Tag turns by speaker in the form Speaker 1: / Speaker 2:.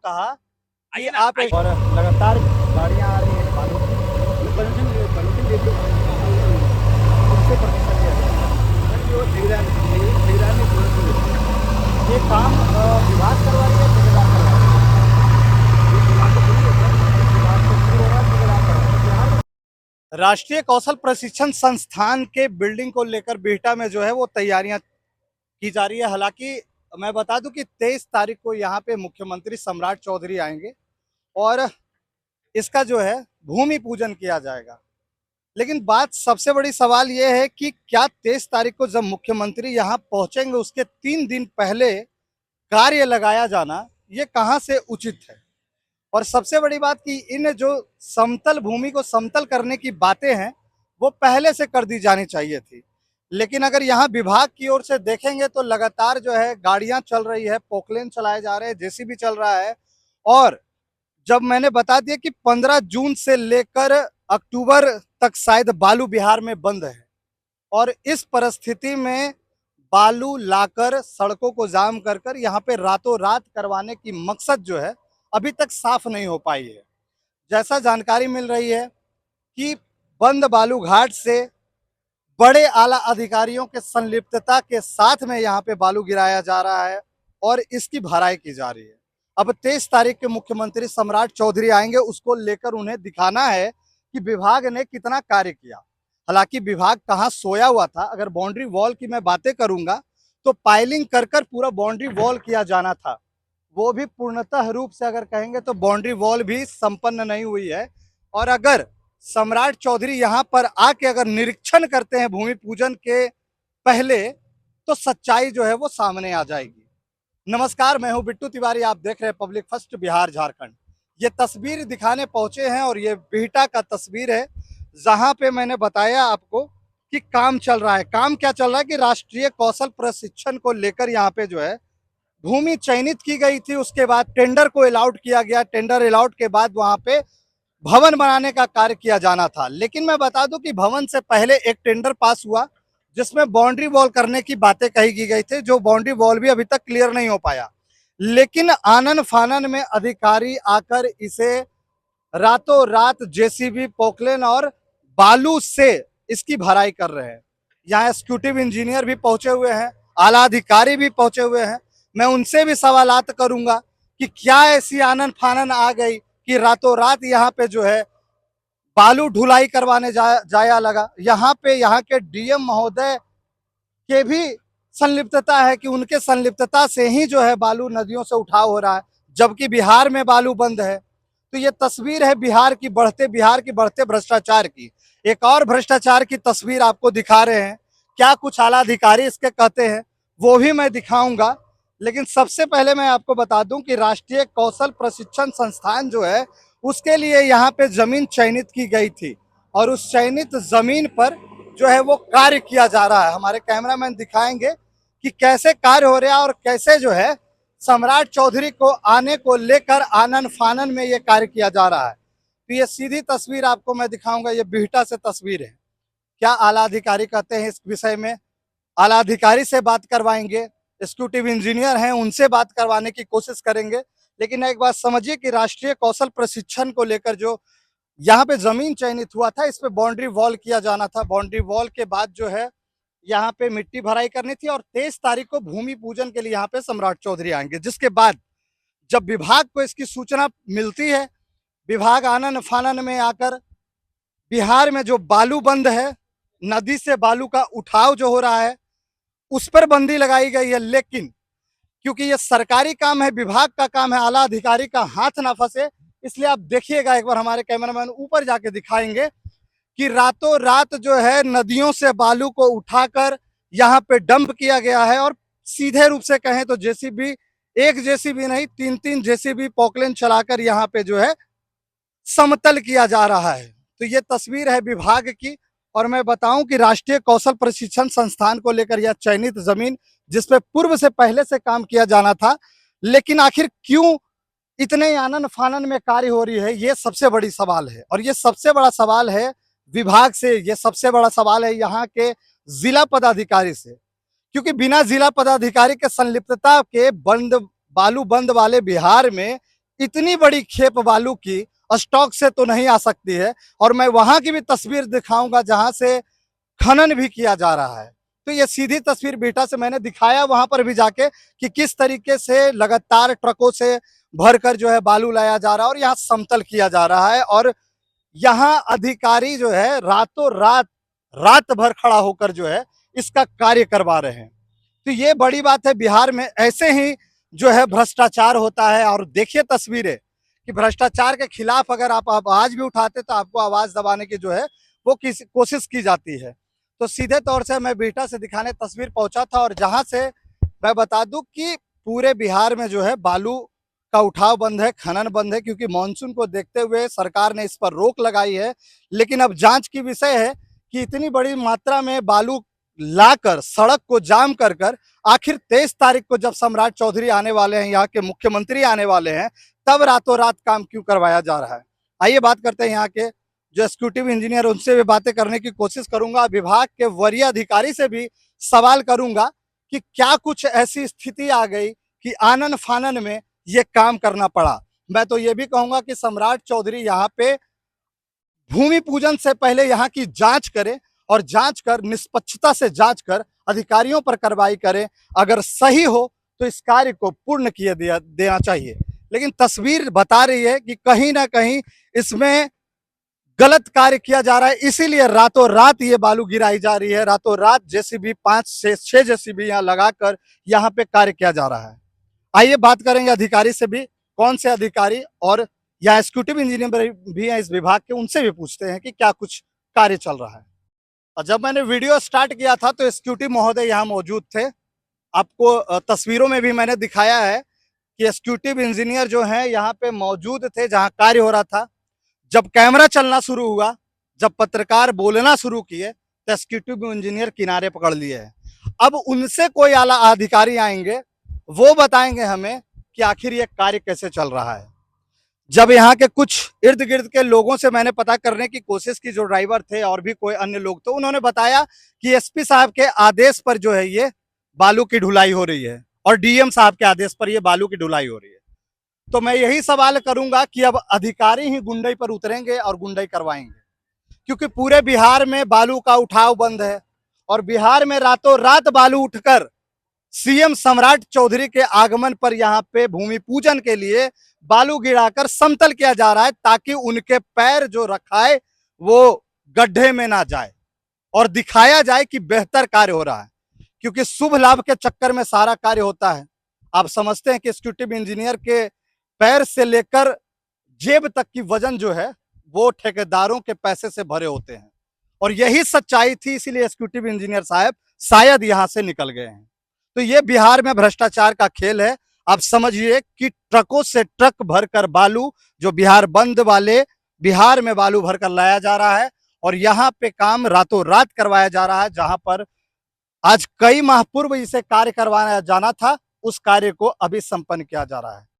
Speaker 1: कहा कि
Speaker 2: आइए ना,
Speaker 1: आप
Speaker 2: आइए।
Speaker 1: एक और लगातार गाड़ियां आ रही हैं बालू की, पोल्यूशन पोल्यूशन लेवल उनसे परमिशन लिया जाता है ताकि वो ठेकेदार ने जरूरत नहीं होती। ये काम विभाग करवा रही है, ठेकेदार करवा रही है। ये विभाग को थोड़ी होता है, विभाग को शुरू हो रहा है, ठेकेदार करवा रहा है। बिहार में राष्ट्रीय कौशल प्रशिक्षण संस्थान के बिल्डिंग को लेकर बिहटा में जो है वो तैयारियां की जा रही है। हालांकि मैं बता दूं कि 23 तारीख को यहाँ पे मुख्यमंत्री सम्राट चौधरी आएंगे और इसका जो है भूमि पूजन किया जाएगा। लेकिन बात सबसे बड़ी सवाल यह है कि क्या 23 तारीख को जब मुख्यमंत्री यहाँ पहुंचेंगे उसके 3 दिन पहले कार्य लगाया जाना ये कहाँ से उचित है। और सबसे बड़ी बात कि इन जो समतल भूमि को समतल करने की बातें हैं वो पहले से कर दी जानी चाहिए थी। लेकिन अगर यहाँ विभाग की ओर से देखेंगे तो लगातार जो है गाड़ियां चल रही है, पोकलेन चलाए जा रहे हैं, जेसीबी चल रहा है। और जब मैंने बता दिया कि 15 जून से लेकर अक्टूबर तक शायद बालू बिहार में बंद है और इस परिस्थिति में बालू लाकर सड़कों को जाम कर कर यहाँ पे रातों रात करवाने की मकसद जो है अभी तक साफ नहीं हो पाई है। जैसा जानकारी मिल रही है कि बंद बालू घाट से बड़े आला अधिकारियों के संलिप्तता के साथ में यहाँ पे बालू गिराया जा रहा है और इसकी भराई की जा रही है। अब 23 तारीख के मुख्यमंत्री सम्राट चौधरी आएंगे, उसको लेकर उन्हें दिखाना है कि विभाग ने कितना कार्य किया। हालांकि विभाग कहाँ सोया हुआ था। अगर बाउंड्री वॉल की मैं बातें करूंगा तो पाइलिंग कर कर पूरा बाउंड्री वॉल किया जाना था, वो भी पूर्णतः रूप से अगर कहेंगे तो बाउंड्री वॉल भी संपन्न नहीं हुई है। और अगर सम्राट चौधरी यहाँ पर आके अगर निरीक्षण करते हैं भूमि पूजन के पहले तो सच्चाई जो है वो सामने आ जाएगी। नमस्कार, मैं हूं बिट्टू तिवारी, आप देख रहे हैं पब्लिक फर्स्ट बिहार झारखंड। ये तस्वीर दिखाने पहुंचे हैं और ये बिहटा का तस्वीर है जहां पे मैंने बताया आपको कि काम चल रहा है। काम क्या चल रहा है कि राष्ट्रीय कौशल प्रशिक्षण को लेकर यहाँ पे जो है भूमि चयनित की गई थी, उसके बाद टेंडर को अलाउट किया गया। टेंडर अलाउट के बाद वहां पे भवन बनाने का कार्य किया जाना था। लेकिन मैं बता दूं कि भवन से पहले एक टेंडर पास हुआ जिसमें बाउंड्री वॉल करने की बातें कही की गई थी, जो बाउंड्री वॉल भी अभी तक क्लियर नहीं हो पाया। लेकिन आनन फानन में अधिकारी आकर इसे रातों रात जेसीबी, पोकलेन और बालू से इसकी भराई कर रहे हैं। यहाँ एग्जीक्यूटिव इंजीनियर भी पहुंचे हुए हैं, आला अधिकारी भी पहुंचे हुए हैं। मैं उनसे भी सवालात करूंगा कि क्या ऐसी आनन फानन आ गई कि रातों रात यहाँ पे जो है बालू ढुलाई करवाने जाया लगा। यहाँ पे यहाँ के डीएम महोदय के भी संलिप्तता है कि उनके संलिप्तता से ही जो है बालू नदियों से उठाव हो रहा है, जबकि बिहार में बालू बंद है। तो ये तस्वीर है बिहार की बढ़ते भ्रष्टाचार की। एक और भ्रष्टाचार की तस्वीर आपको दिखा रहे हैं। क्या कुछ आला अधिकारी इसके कहते हैं वो भी मैं दिखाऊंगा। लेकिन सबसे पहले मैं आपको बता दूं कि राष्ट्रीय कौशल प्रशिक्षण संस्थान जो है उसके लिए यहाँ पे जमीन चयनित की गई थी और उस चयनित जमीन पर जो है वो कार्य किया जा रहा है। हमारे कैमरामैन दिखाएंगे कि कैसे कार्य हो रहा है और कैसे जो है सम्राट चौधरी को आने को लेकर आनन फानन में ये कार्य किया जा रहा है। तो ये सीधी तस्वीर आपको मैं दिखाऊंगा, ये बिहटा से तस्वीर है। क्या आला अधिकारी कहते हैं इस विषय में, आला अधिकारी से बात करवाएंगे, एग्जीक्यूटिव इंजीनियर हैं उनसे बात करवाने की कोशिश करेंगे। लेकिन एक बात समझिए कि राष्ट्रीय कौशल प्रशिक्षण को लेकर जो यहाँ पे जमीन चयनित हुआ था, इस पे बाउंड्री वॉल किया जाना था। बाउंड्री वॉल के बाद जो है यहाँ पे मिट्टी भराई करनी थी और 23 तारीख को भूमि पूजन के लिए यहाँ पे सम्राट चौधरी आएंगे। जिसके बाद जब विभाग को इसकी सूचना मिलती है, विभाग आनन फानन में आकर बिहार में जो बालू बंद है, नदी से बालू का उठाव जो हो रहा है उस पर बंदी लगाई गई है। लेकिन क्योंकि ये सरकारी काम है, विभाग का काम है, आला अधिकारी का हाथ ना फंसे, इसलिए आप देखिएगा, एक बार हमारे कैमरामैन ऊपर जाके दिखाएंगे कि रातों रात जो है नदियों से बालू को उठाकर यहाँ पे डंप किया गया है। और सीधे रूप से कहें तो जेसीबी, एक जेसीबी नहीं, 3-3 जेसीबी पोकलेन चलाकर यहाँ पे जो है समतल किया जा रहा है। तो ये तस्वीर है विभाग की। और मैं बताऊं कि राष्ट्रीय कौशल प्रशिक्षण संस्थान को लेकर यह चयनित जमीन जिसपे पूर्व से पहले से काम किया जाना था, लेकिन आखिर क्यों इतने आनन फानन में कार्य हो रही है, ये सबसे बड़ी सवाल है। और ये सबसे बड़ा सवाल है विभाग से, ये सबसे बड़ा सवाल है यहाँ के जिला पदाधिकारी से। क्योंकि बिना जिला पदाधिकारी के संलिप्तता के बंद बालू बंद वाले बिहार में
Speaker 2: इतनी बड़ी खेप बालू की स्टॉक से तो नहीं आ सकती है। और मैं वहां की भी तस्वीर दिखाऊंगा जहां से खनन भी किया जा रहा है। तो ये सीधी तस्वीर बिहटा से मैंने दिखाया वहां पर भी जाके कि किस तरीके से लगातार ट्रकों से भरकर जो है बालू लाया जा रहा है और यहाँ समतल किया जा रहा है। और यहाँ अधिकारी जो है रातों रात रात भर खड़ा होकर जो है इसका कार्य करवा रहे हैं। तो ये बड़ी बात है, बिहार में ऐसे ही जो है भ्रष्टाचार होता है। और देखिए तस्वीरें कि भ्रष्टाचार के खिलाफ अगर आप आवाज भी उठाते तो आपको आवाज दबाने की जो है वो किसी कोशिश की जाती है। तो सीधे तौर से मैं बिहटा से दिखाने तस्वीर पहुंचा था और जहां से मैं बता दूं कि पूरे बिहार में जो है बालू का उठाव बंद है, खनन बंद है, क्योंकि मानसून को देखते हुए सरकार ने इस पर रोक लगाई है। लेकिन अब जांच की विषय है कि इतनी बड़ी मात्रा में बालू लाकर सड़क को जाम कर कर आखिर 23 तारीख को जब सम्राट चौधरी आने वाले हैं, यहाँ के मुख्यमंत्री आने वाले हैं, तब रातों रात काम क्यों करवाया जा रहा है। आइए बात करते हैं यहाँ के जो एग्जीक्यूटिव इंजीनियर, उनसे भी बातें करने की कोशिश करूंगा। विभाग के वरीय अधिकारी से भी सवाल करूंगा कि क्या कुछ ऐसी स्थिति आ गई कि आनन फानन में ये काम करना पड़ा। मैं तो ये भी कहूंगा कि सम्राट चौधरी यहाँ पे भूमि पूजन से पहले यहाँ की जांच करें और जांच कर निष्पक्षता से जांच कर अधिकारियों पर कार्रवाई करें। अगर सही हो तो इस कार्य को पूर्ण किए देना चाहिए। लेकिन तस्वीर बता रही है कि कहीं ना कहीं इसमें गलत कार्य किया जा रहा है, इसीलिए रातों रात ये बालू गिराई जा रही है। रातों रात जेसीबी 5 से 6 जेसीबी यहाँ लगाकर यहाँ पे कार्य किया जा रहा है। आइए बात करेंगे अधिकारी से भी, कौन से अधिकारी और या एग्जीक्यूटिव इंजीनियर भी हैं इस विभाग के, उनसे भी पूछते हैं कि क्या कुछ कार्य चल रहा है। और जब मैंने वीडियो स्टार्ट किया था तो एग्जीक्यूटिव महोदय यहाँ मौजूद थे। आपको तस्वीरों में भी मैंने दिखाया है कि एग्जीक्यूटिव इंजीनियर जो हैं यहाँ पे मौजूद थे जहाँ कार्य हो रहा था। जब कैमरा चलना शुरू हुआ, जब पत्रकार बोलना शुरू किए तो एग्जीक्यूटिव इंजीनियर किनारे पकड़ लिए हैं। अब उनसे कोई आला अधिकारी आएंगे, वो बताएंगे हमें कि आखिर ये कार्य कैसे चल रहा है। जब यहाँ के कुछ इर्द गिर्द के लोगों से मैंने पता करने की कोशिश की, जो ड्राइवर थे और भी कोई अन्य लोग, तो उन्होंने बताया कि एसपी साहब के आदेश पर जो है ये बालू की ढुलाई हो रही है और डीएम साहब के आदेश पर ये बालू की ढुलाई हो रही है। तो मैं यही सवाल करूंगा कि अब अधिकारी ही गुंडई पर उतरेंगे और गुंडई करवाएंगे, क्योंकि पूरे बिहार में बालू का उठाव बंद है और बिहार में रातों रात बालू उठकर सीएम सम्राट चौधरी के आगमन पर यहाँ पे भूमि पूजन के लिए बालू गिराकर समतल किया जा रहा है, ताकि उनके पैर जो रखा है वो गड्ढे में ना जाए और दिखाया जाए कि बेहतर कार्य हो रहा है। क्योंकि शुभ लाभ के चक्कर में सारा कार्य होता है। आप समझते हैं कि एग्जीक्यूटिव इंजीनियर के पैर से लेकर जेब तक की वजन जो है वो ठेकेदारों के पैसे से भरे होते हैं, और यही सच्चाई थी, इसीलिए एग्जीक्यूटिव इंजीनियर साहब शायद यहां से निकल गए हैं। तो ये बिहार में भ्रष्टाचार का खेल है। आप समझिए कि ट्रकों से ट्रक भरकर बालू, जो बिहार बंद वाले बिहार में बालू भरकर लाया जा रहा है और यहाँ पे काम रातों रात करवाया जा रहा है। जहां पर आज कई माह पूर्व इसे कार्य करवाया जाना था, उस कार्य को अभी संपन्न किया जा रहा है।